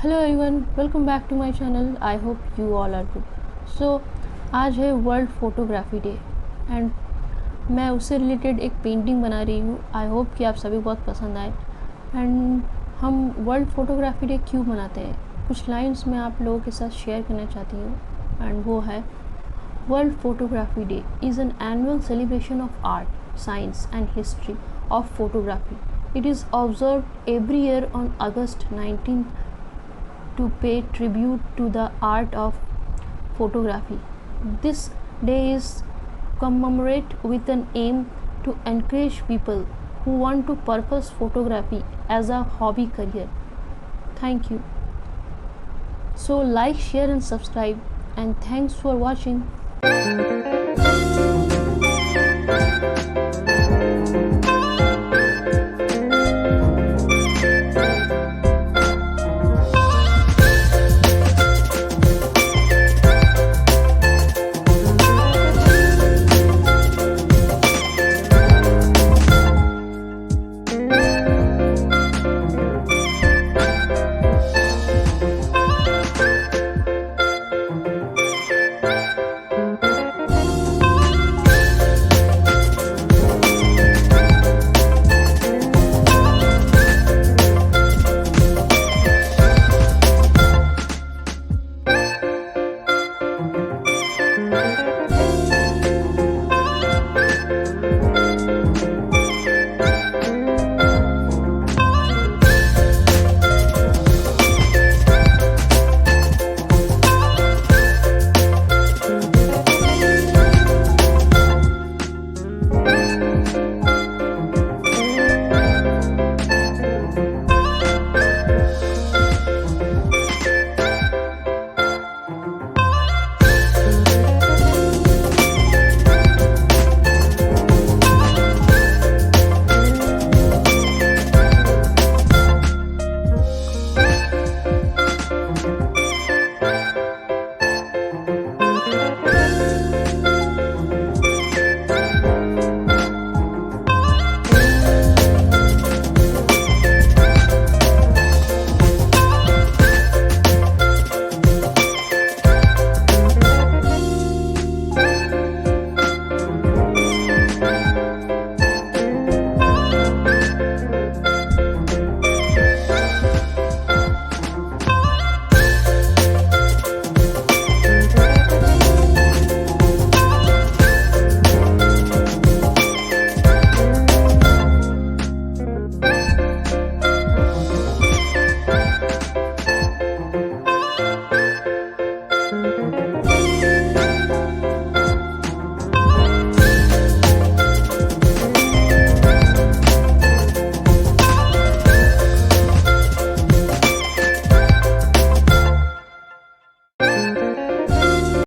Hello everyone, welcome back to my channel. I hope you all are good. So आज है world photography day and मैं उससे related एक painting बना रही हूँ। आई होप कि आप सभी बहुत पसंद आए। एंड हम वर्ल्ड फोटोग्राफी डे क्यों मनाते हैं, कुछ लाइंस मैं आप लोगों के साथ शेयर करना चाहती हूँ। एंड वो है, world photography day is an annual celebration of art, science and history of photography. It is observed every year on August 19th to pay tribute to the art of photography. This day is commemorated with an aim to encourage people who want to pursue photography as a hobby career. Thank you. So like, share and subscribe, and thanks for watching.